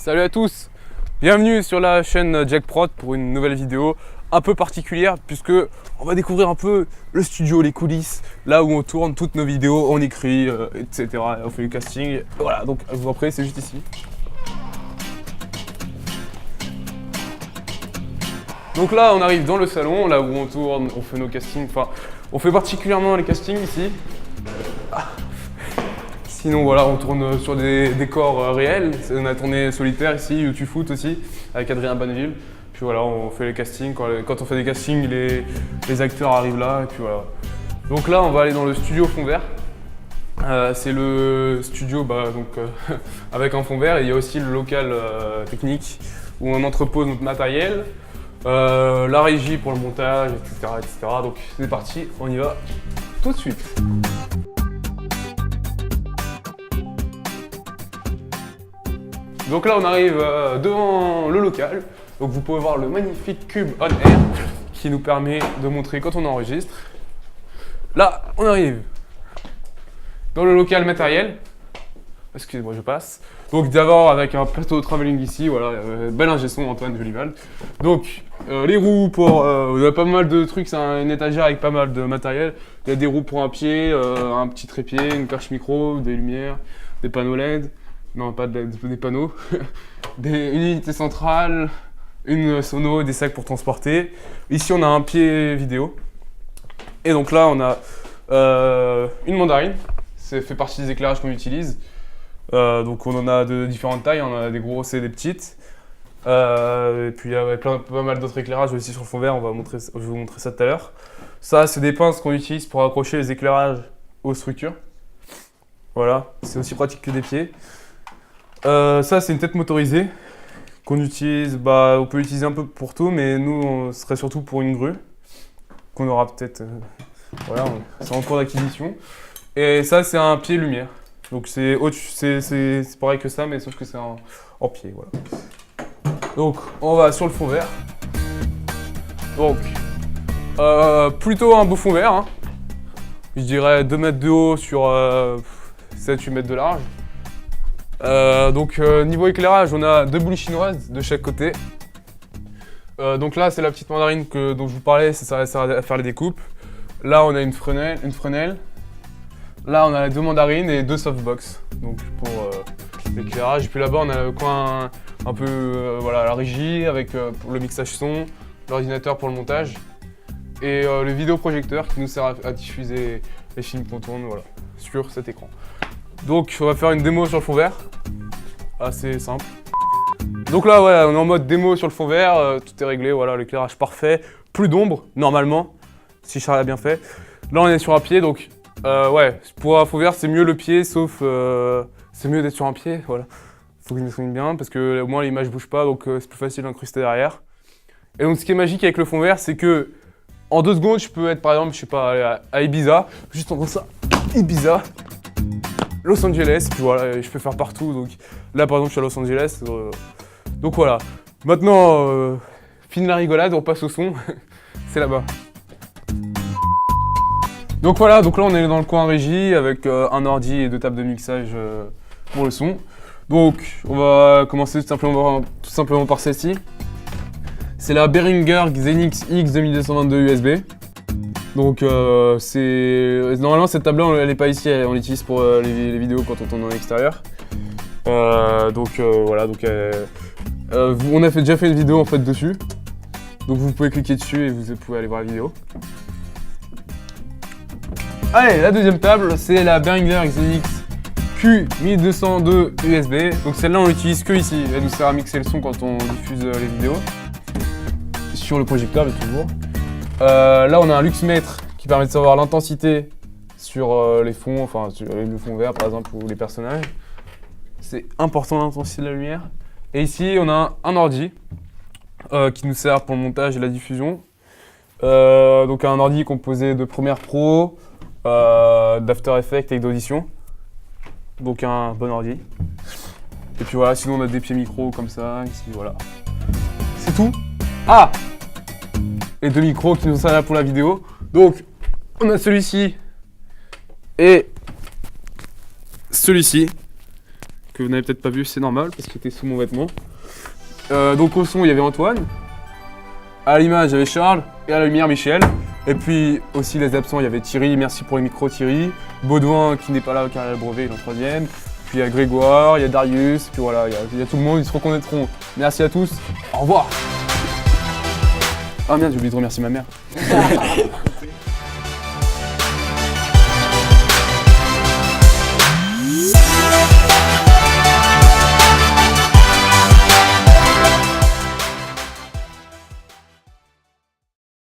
Salut à tous, bienvenue sur la chaîne Jack Prod pour une nouvelle vidéo un peu particulière puisque on va découvrir un peu le studio, les coulisses, là où on tourne toutes nos vidéos, on écrit, etc. On fait le casting, voilà, donc je vous en prie, c'est juste ici. Donc là on arrive dans le salon, là où on tourne, on fait nos castings, enfin on fait particulièrement les castings ici. Sinon voilà, on tourne sur des décors réels. On a tourné Solitaire ici, YouTube Foot aussi, avec Adrien Banneville. Puis voilà, on fait les castings. Quand on fait des castings, les acteurs arrivent là, et puis voilà. Donc là, on va aller dans le studio fond vert. C'est le studio avec un fond vert, et il y a aussi le local technique où on entrepose notre matériel, la régie pour le montage, etc. etc. Donc c'est parti, on y va tout de suite. Donc là on arrive devant le local, donc vous pouvez voir le magnifique cube on air qui nous permet de montrer quand on enregistre. Là on arrive dans le local matériel, excusez-moi je passe. Donc d'abord avec un plateau de travelling ici, voilà, bel ingé son Antoine Jolival. Donc les roues pour, il y a pas mal de trucs, c'est une étagère avec pas mal de matériel. Il y a des roues pour un pied, un petit trépied, une perche micro, des lumières, des panneaux LED. Non, pas des panneaux. Une unité centrale, une sono, des sacs pour transporter. Ici, on a un pied vidéo. Et donc là, on a une mandarine. Ça fait partie des éclairages qu'on utilise. Donc on en a de différentes tailles. On a des grosses et des petites. Et puis il y a pas mal d'autres éclairages aussi sur le fond vert. Je vais vous montrer ça tout à l'heure. Ça, c'est des pinces qu'on utilise pour accrocher les éclairages aux structures. Voilà, c'est aussi pratique que des pieds. Ça c'est une tête motorisée qu'on utilise, on peut l'utiliser un peu pour tout, mais nous ce serait surtout pour une grue qu'on aura peut-être, voilà, c'est en cours d'acquisition. Et ça c'est un pied lumière, donc c'est pareil que ça, mais sauf que c'est en pied, voilà. Donc on va sur le fond vert. Donc plutôt un beau fond vert, hein. Je dirais 2 mètres de haut sur 7-8 mètres de large. Niveau éclairage, on a 2 boules chinoises de chaque côté. Donc là, c'est la petite mandarine dont je vous parlais, ça sert à faire les découpes. Là, on a une fresnel. Là, on a 2 mandarines et 2 softbox, donc pour l'éclairage. Et puis là-bas, on a le coin un peu, voilà, la régie avec pour le mixage son, l'ordinateur pour le montage et le vidéoprojecteur qui nous sert à diffuser les films qu'on tourne, voilà, sur cet écran. Donc on va faire une démo sur le fond vert, assez simple. Donc là ouais, on est en mode démo sur le fond vert, tout est réglé, voilà, l'éclairage parfait, plus d'ombre normalement, si Charles a bien fait. Là on est sur un pied, donc ouais, pour un fond vert c'est mieux le pied, sauf c'est mieux d'être sur un pied, voilà. Faut que je me souvienne bien, parce que au moins l'image bouge pas, donc c'est plus facile d'incruster derrière. Et donc ce qui est magique avec le fond vert, c'est que en 2 secondes, je peux être par exemple, je sais pas, à Ibiza, juste en faisant ça, Ibiza. Los Angeles, puis voilà, je peux faire partout. Donc là, par exemple, je suis à Los Angeles. Donc voilà. Maintenant, fini la rigolade, on passe au son. C'est là-bas. Donc voilà, donc là, on est dans le coin régie avec un ordi et 2 tables de mixage pour le son. Donc, on va commencer tout simplement par celle-ci. C'est la Behringer Xenix X 2222 USB. Donc normalement cette table-là elle n'est pas ici, on l'utilise pour les vidéos quand on tourne en extérieur. Voilà, donc on a déjà fait une vidéo en fait dessus. Donc vous pouvez cliquer dessus et vous pouvez aller voir la vidéo. Allez, la deuxième table, c'est la Behringer Xenix Q1202 USB. Donc celle-là on l'utilise que ici, elle nous sert à mixer le son quand on diffuse les vidéos. Sur le projecteur, mais toujours. Là, on a un luxmètre qui permet de savoir l'intensité sur les fonds, enfin sur le fond vert par exemple ou les personnages. C'est important l'intensité de la lumière. Et ici, on a un ordi qui nous sert pour le montage et la diffusion. Donc un ordi composé de Premiere Pro, d'After Effects et d'Audition. Donc un bon ordi. Et puis voilà, sinon on a des pieds micro comme ça, ici, voilà. C'est tout. Ah! Les 2 micros qui nous servent là pour la vidéo. Donc, on a celui-ci et celui-ci que vous n'avez peut-être pas vu, c'est normal parce qu'il était sous mon vêtement. Donc au son, il y avait Antoine. À l'image, il y avait Charles. Et à la lumière, Michel. Et puis aussi les absents, il y avait Thierry. Merci pour les micros, Thierry. Baudouin qui n'est pas là car il a le brevet, il est en 3ème. Puis il y a Grégoire, il y a Darius. Puis voilà, il y a tout le monde, ils se reconnaîtront. Merci à tous. Au revoir. Ah merde, j'ai oublié de remercier ma mère.